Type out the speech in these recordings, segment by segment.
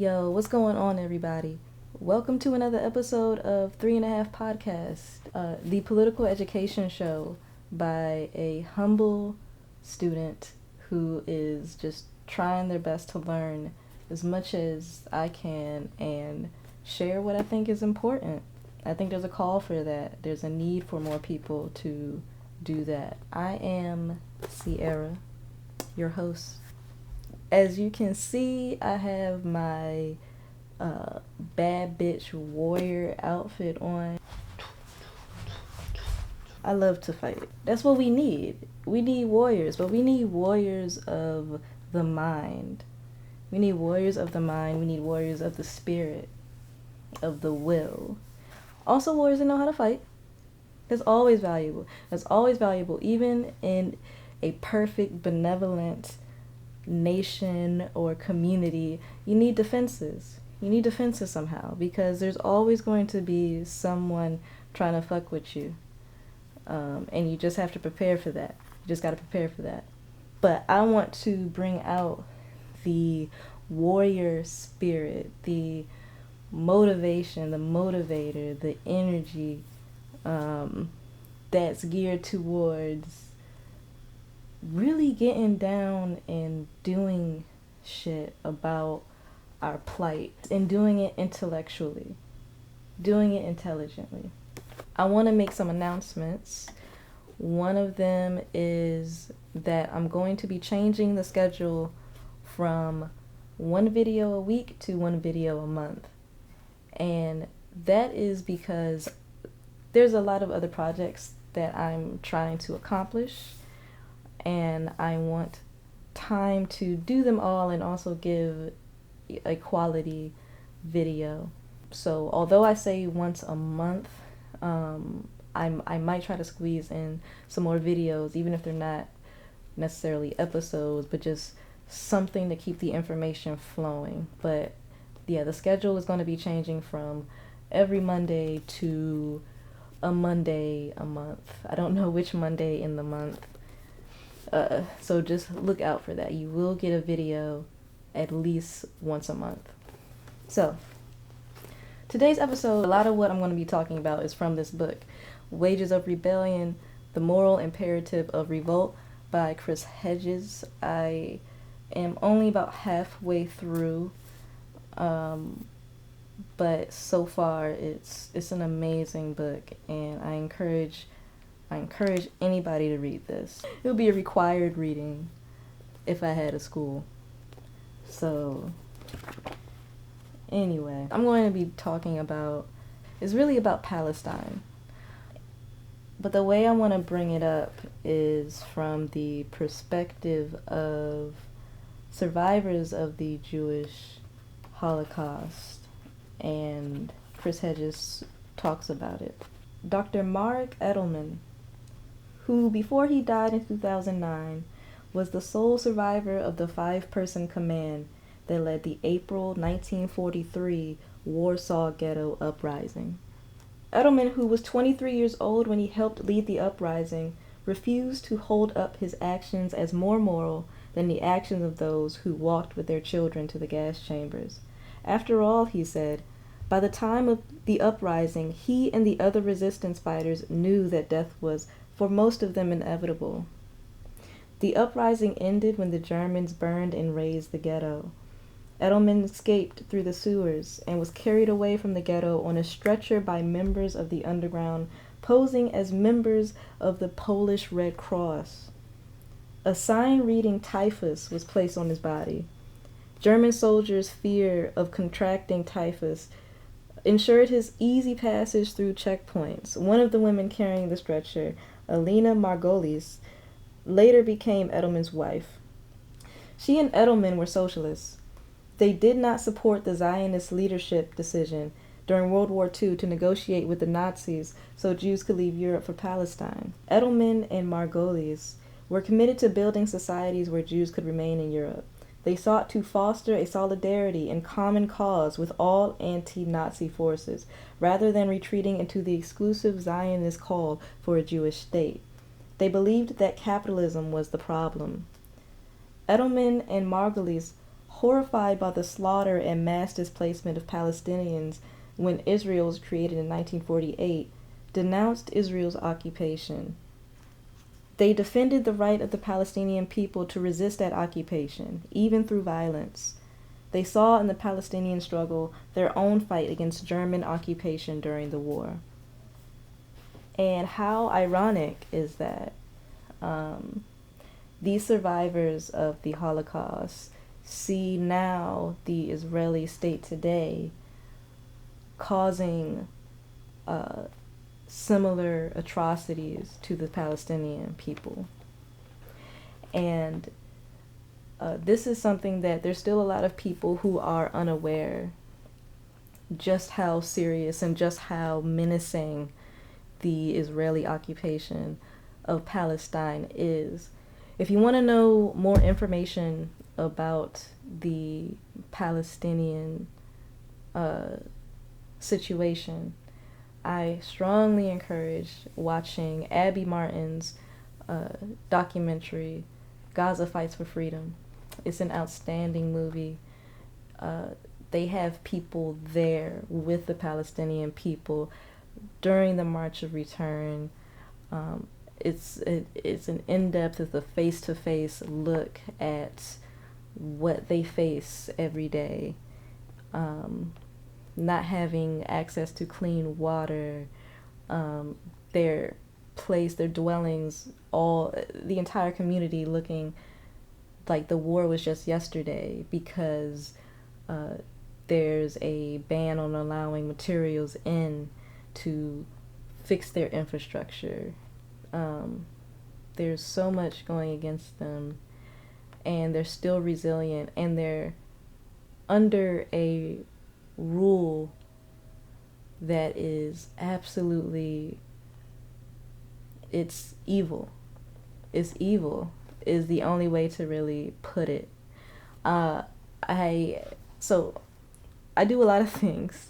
Yo, what's going on, everybody? Welcome to another episode of 3.5 Podcast, the political education show by a humble student who is just trying their best to learn as much as I can and share what I think is important. I think there's a call for that. There's a need for more people to do that. I am Sierra, your host. As you can see, I have my bad bitch warrior outfit on. I love to fight. That's what we need. We need warriors, but we need warriors of the mind. We need warriors of the mind. We need warriors of the spirit, of the will. Also warriors that know how to fight. That's always valuable. That's always valuable, even in a perfect, benevolent nation or community. You need defenses. You need defenses somehow, because there's always going to be someone trying to fuck with you. And you just have to prepare for that. You just got to prepare for that. But I want to bring out the warrior spirit, the motivation, the motivator, the energy that's geared towards really getting down and doing shit about our plight and doing it intellectually, doing it intelligently. I want to make some announcements. One of them is that I'm going to be changing the schedule from one video a week to one video a month. And that is because there's a lot of other projects that I'm trying to accomplish, and I want time to do them all and also give a quality video. So although I say once a month, I might try to squeeze in some more videos, even if they're not necessarily episodes, but just something to keep the information flowing. But yeah, the schedule is going to be changing from every Monday to a Monday a month. I don't know which Monday in the month. So just look out for that. You will get a video at least once a month. So today's episode, a lot of what I'm going to be talking about is from this book, Wages of Rebellion, The Moral Imperative of Revolt by Chris Hedges. I am only about halfway through, but so far it's an amazing book, and I encourage anybody to read this. It would be a required reading if I had a school. So anyway, I'm going to be talking about, it's really about Palestine. But the way I want to bring it up is from the perspective of survivors of the Jewish Holocaust, and Chris Hedges talks about it. Dr. Mark Edelman, who before he died in 2009 was the sole survivor of the 5-person command that led the April 1943 Warsaw Ghetto Uprising. Edelman, who was 23 years old when he helped lead the uprising, refused to hold up his actions as more moral than the actions of those who walked with their children to the gas chambers. After all, he said, by the time of the uprising, he and the other resistance fighters knew that death was, for most of them, inevitable. The uprising ended when the Germans burned and razed the ghetto. Edelman escaped through the sewers and was carried away from the ghetto on a stretcher by members of the underground, posing as members of the Polish Red Cross. A sign reading typhus was placed on his body. German soldiers' fear of contracting typhus ensured his easy passage through checkpoints. One of the women carrying the stretcher, Alina Margolis, later became Edelman's wife. She and Edelman were socialists. They did not support the Zionist leadership decision during World War II to negotiate with the Nazis so Jews could leave Europe for Palestine. Edelman and Margolis were committed to building societies where Jews could remain in Europe. They sought to foster a solidarity and common cause with all anti-Nazi forces, rather than retreating into the exclusive Zionist call for a Jewish state. They believed that capitalism was the problem. Edelman and Margolis horrified by the slaughter and mass displacement of Palestinians when Israel was created in 1948, denounced Israel's occupation. They defended the right of the Palestinian people to resist that occupation, even through violence. They saw in the Palestinian struggle their own fight against German occupation during the war. And how ironic is that these survivors of the Holocaust see now the Israeli state today causing similar atrocities to the Palestinian people. And this is something that there's still a lot of people who are unaware just how serious and just how menacing the Israeli occupation of Palestine is. If you want to know more information about the Palestinian situation, I strongly encourage watching Abby Martin's documentary, Gaza Fights for Freedom. It's an outstanding movie. They have people there with the Palestinian people during the March of Return. It's an in-depth, it's a face-to-face look at what they face every day. Not having access to clean water, their dwellings, the entire community looking like the war was just yesterday because there's a ban on allowing materials in to fix their infrastructure. There's so much going against them, and they're still resilient, and they're under a rule that is absolutely, it's evil. It's evil is the only way to really put it. I do a lot of things.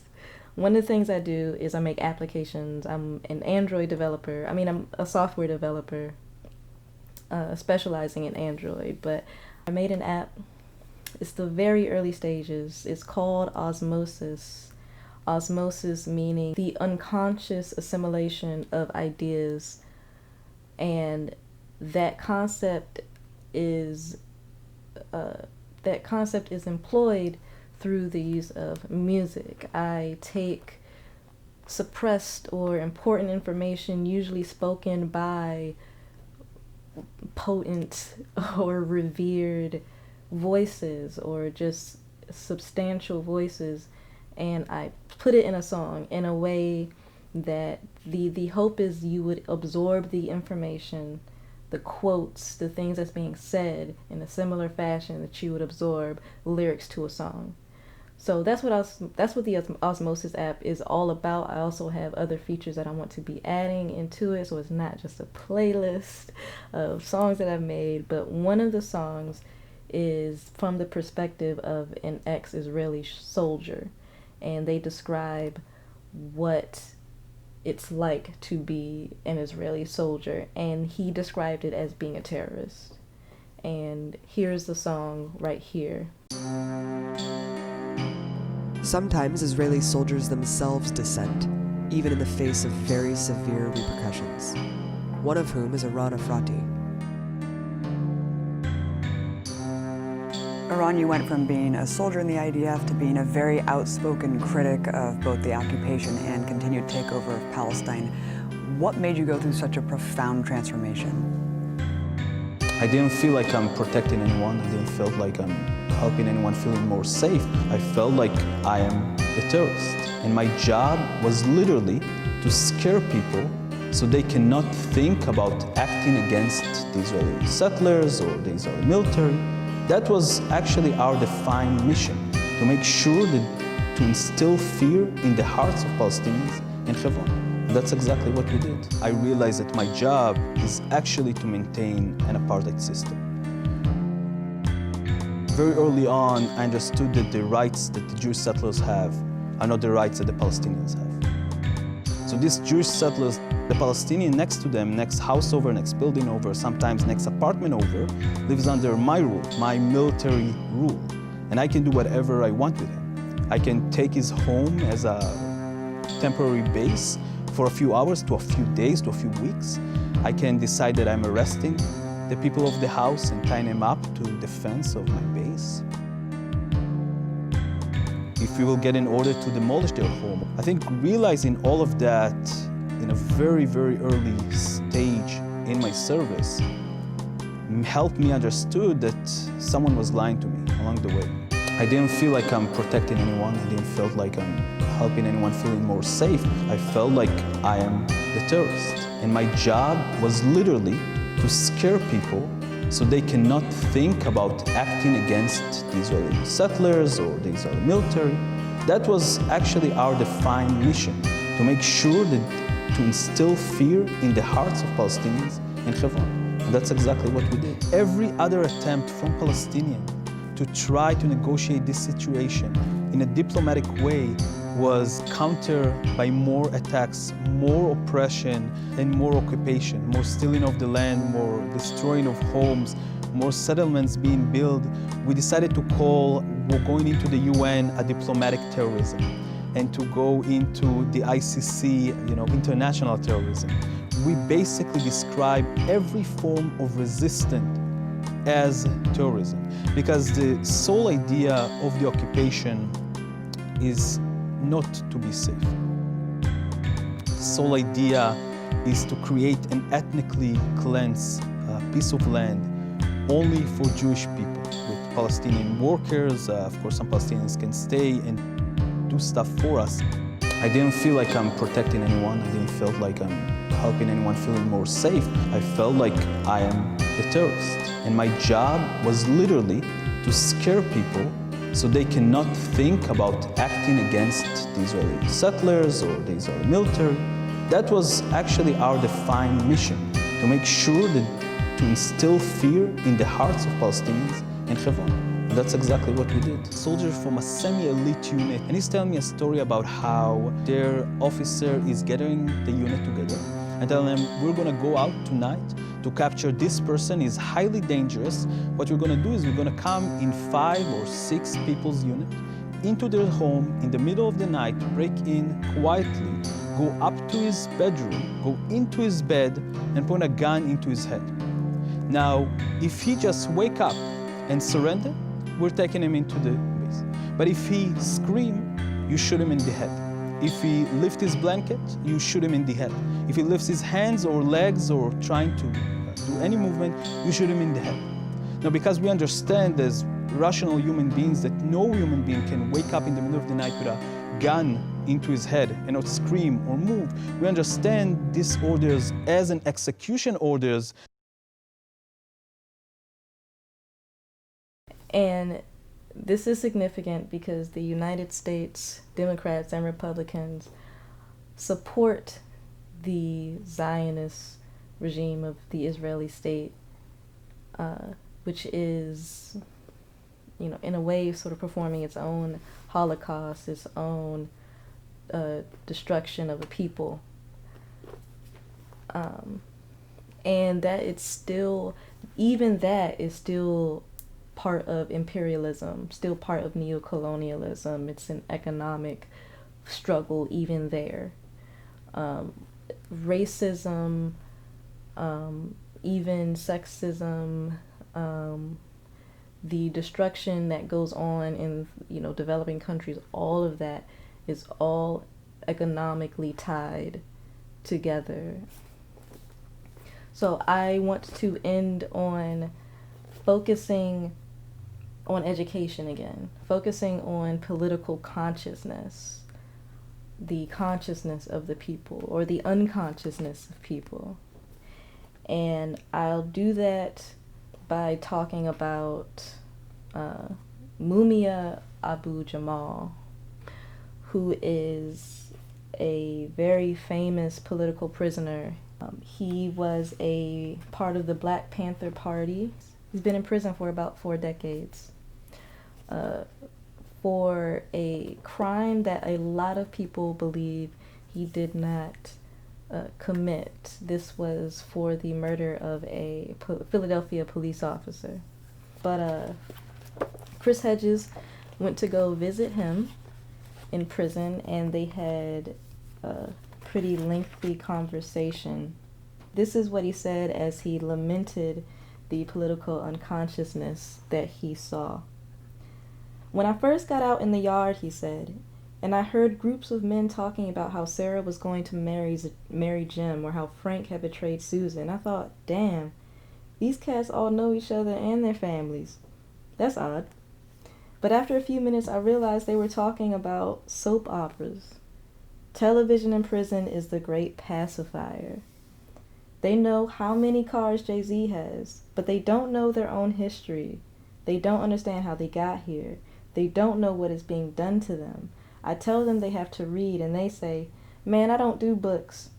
One of the things I do is I make applications. I'm an Android developer. I'm a software developer specializing in Android, but I made an app. It's the very early stages. It's called Osmosis. Osmosis meaning the unconscious assimilation of ideas, and that concept is employed through the use of music. I take suppressed or important information, usually spoken by potent or revered voices or just substantial voices, and I put it in a song in a way that the hope is you would absorb the information, the quotes, the things that's being said in a similar fashion that you would absorb lyrics to a song. So that's what the Osmosis app is all about. I also have other features that I want to be adding into it, so it's not just a playlist of songs that I've made, but one of the songs is from the perspective of an ex-Israeli soldier, and they describe what it's like to be an Israeli soldier, and he described it as being a terrorist. And here's the song right here. Sometimes Israeli soldiers themselves dissent, even in the face of very severe repercussions, one of whom is Iran Afrati. Iran, you went from being a soldier in the IDF to being a very outspoken critic of both the occupation and continued takeover of Palestine. What made you go through such a profound transformation? I didn't feel like I'm protecting anyone. I didn't feel like I'm helping anyone feel more safe. I felt like I am a terrorist. And my job was literally to scare people so they cannot think about acting against the Israeli settlers or the Israeli military. That was actually our defined mission, to make sure that to instill fear in the hearts of Palestinians in Hebron. That's exactly what we did. I realized that my job is actually to maintain an apartheid system. Very early on, I understood that the rights that the Jewish settlers have are not the rights that the Palestinians have. So these Jewish settlers, the Palestinian next to them, next house over, next building over, sometimes next apartment over, lives under my rule, my military rule. and I can do whatever I want with him. I can take his home as a temporary base for a few hours to a few days to a few weeks. I can decide that I'm arresting the people of the house and tying them up to the fence of my base. If we will get an order to demolish their home, I think realizing all of that in a very, very early stage in my service helped me understood that someone was lying to me along the way. I didn't feel like I'm protecting anyone. I didn't feel like I'm helping anyone feeling more safe. I felt like I am the terrorist. And my job was literally to scare people so they cannot think about acting against the Israeli settlers or the Israeli military. That was actually our defined mission, to make sure that to instill fear in the hearts of Palestinians in Hebron. And that's exactly what we did. Every other attempt from Palestinians to try to negotiate this situation in a diplomatic way was countered by more attacks, more oppression, and more occupation, more stealing of the land, more destroying of homes, more settlements being built. We decided to call going into the UN a diplomatic terrorism, and to go into the ICC, international terrorism. We basically describe every form of resistance as terrorism, because the sole idea of the occupation is not to be safe. The sole idea is to create an ethnically cleansed piece of land only for Jewish people, with Palestinian workers. Of course, some Palestinians can stay and do stuff for us. I didn't feel like I'm protecting anyone. I didn't feel like I'm helping anyone feeling more safe. I felt like I am the terrorist. And my job was literally to scare people so they cannot think about acting against the Israeli settlers or the Israeli military. That was actually our defined mission, to make sure that to instill fear in the hearts of Palestinians in Hebron. And that's exactly what we did. Soldiers from a semi-elite unit, and he's telling me a story about how their officer is gathering the unit together and telling them, we're gonna go out tonight to capture this person. Is highly dangerous. What we're gonna do is we're gonna come in 5 or 6 people's unit into their home in the middle of the night, break in quietly, go up to his bedroom, go into his bed, and point a gun into his head. Now, if he just wake up and surrender, we're taking him into the base. But if he scream, you shoot him in the head. If he lift his blanket, you shoot him in the head. If he lifts his hands or legs or trying to do any movement, you shoot him in the head. Now, because we understand as rational human beings that no human being can wake up in the middle of the night with a gun into his head and not scream or move, we understand these orders as an execution orders. And this is significant because the United States Democrats and Republicans support the Zionist regime of the Israeli state, which is, in a way sort of performing its own Holocaust, its own destruction of a people. And that it's still, even that is still part of imperialism, still part of neocolonialism. It's an economic struggle even there. Racism, even sexism, the destruction that goes on in developing countries, all of that is all economically tied together. So I want to end on focusing on education again, focusing on political consciousness, the consciousness of the people, or the unconsciousness of people. And I'll do that by talking about Mumia Abu Jamal, who is a very famous political prisoner. He was a part of the Black Panther Party. He's been in prison for about 4 decades for a crime that a lot of people believe he did not commit. This was for the murder of a Philadelphia police officer. But Chris Hedges went to go visit him in prison, and they had a pretty lengthy conversation. This is what he said as he lamented the political unconsciousness that he saw. "When I first got out in the yard," he said, "and I heard groups of men talking about how Sarah was going to marry Jim, or how Frank had betrayed Susan, I thought, damn, these cats all know each other and their families. That's odd. But after a few minutes, I realized they were talking about soap operas. Television in prison is the great pacifier. They know how many cars Jay-Z has, but they don't know their own history. They don't understand how they got here. They don't know what is being done to them. I tell them they have to read, and they say, 'Man, I don't do books.'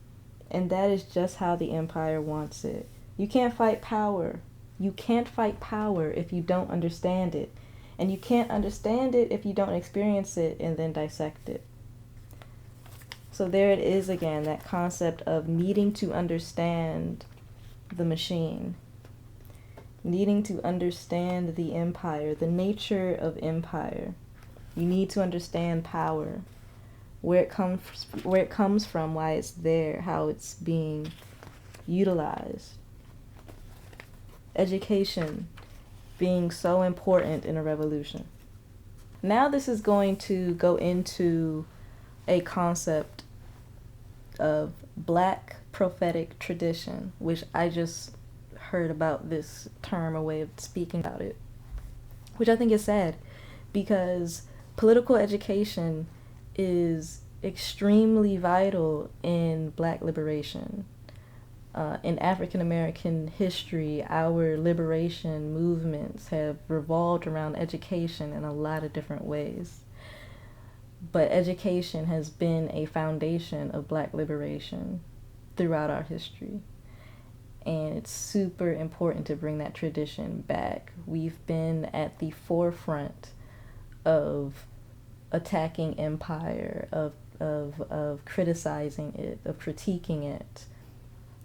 And that is just how the empire wants it. You can't fight power. You can't fight power if you don't understand it. And you can't understand it if you don't experience it and then dissect it." So there it is again, that concept of needing to understand the machine. Needing to understand the empire, the nature of empire. You need to understand power, where it comes from, why it's there, how it's being utilized. Education being so important in a revolution. Now this is going to go into a concept of Black prophetic tradition, which I just heard about this term, a way of speaking about it, which I think is sad, because political education is extremely vital in Black liberation. In African American history, our liberation movements have revolved around education in a lot of different ways. But education has been a foundation of Black liberation throughout our history. And it's super important to bring that tradition back. We've been at the forefront of attacking empire, of criticizing it, of critiquing it.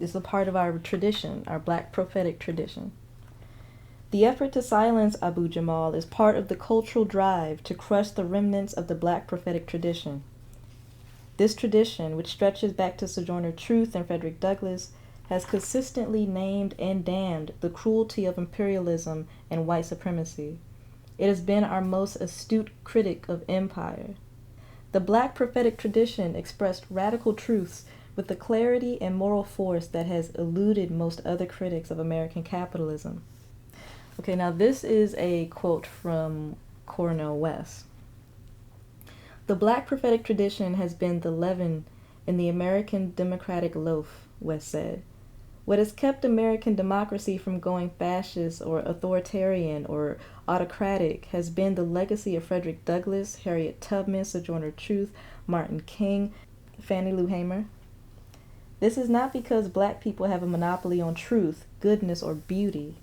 It's a part of our tradition, our Black prophetic tradition. The effort to silence Abu Jamal is part of the cultural drive to crush the remnants of the Black prophetic tradition. This tradition, which stretches back to Sojourner Truth and Frederick Douglass, has consistently named and damned the cruelty of imperialism and white supremacy. It has been our most astute critic of empire. The Black prophetic tradition expressed radical truths with the clarity and moral force that has eluded most other critics of American capitalism. Okay, now this is a quote from Cornel West. "The Black prophetic tradition has been the leaven in the American democratic loaf," West said. "What has kept American democracy from going fascist or authoritarian or autocratic has been the legacy of Frederick Douglass, Harriet Tubman, Sojourner Truth, Martin King, Fannie Lou Hamer. This is not because Black people have a monopoly on truth, goodness, or beauty.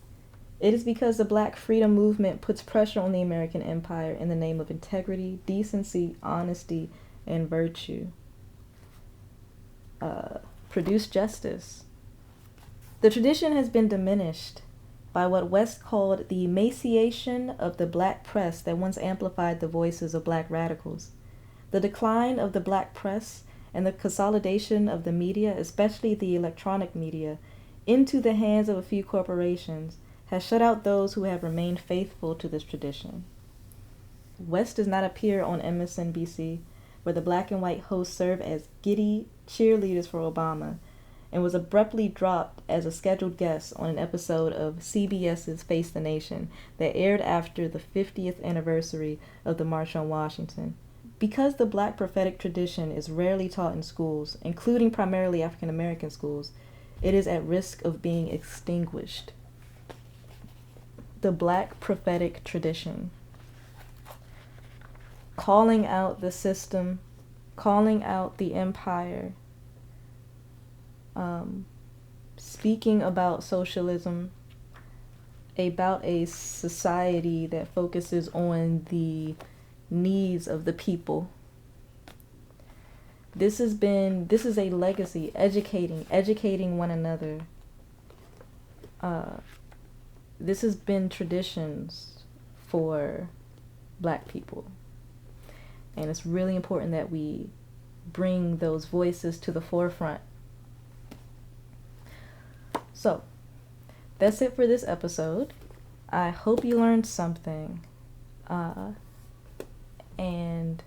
It is because the Black freedom movement puts pressure on the American empire in the name of integrity, decency, honesty, and virtue. Produce justice. The tradition has been diminished by what West called the emaciation of the Black press that once amplified the voices of Black radicals. The decline of the Black press and the consolidation of the media, especially the electronic media, into the hands of a few corporations has shut out those who have remained faithful to this tradition." West does not appear on MSNBC, where the Black and white hosts serve as giddy cheerleaders for Obama, and was abruptly dropped as a scheduled guest on an episode of CBS's Face the Nation that aired after the 50th anniversary of the March on Washington. Because the Black prophetic tradition is rarely taught in schools, including primarily African American schools, it is at risk of being extinguished. The Black prophetic tradition. Calling out the system, calling out the empire, speaking about socialism, about a society that focuses on the needs of the people. This is a legacy, educating one another. This has been traditions for Black people. And it's really important that we bring those voices to the forefront. So, that's it for this episode. I hope you learned something. And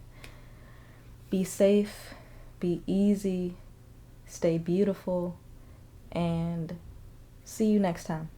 be safe, be easy, stay beautiful, and see you next time.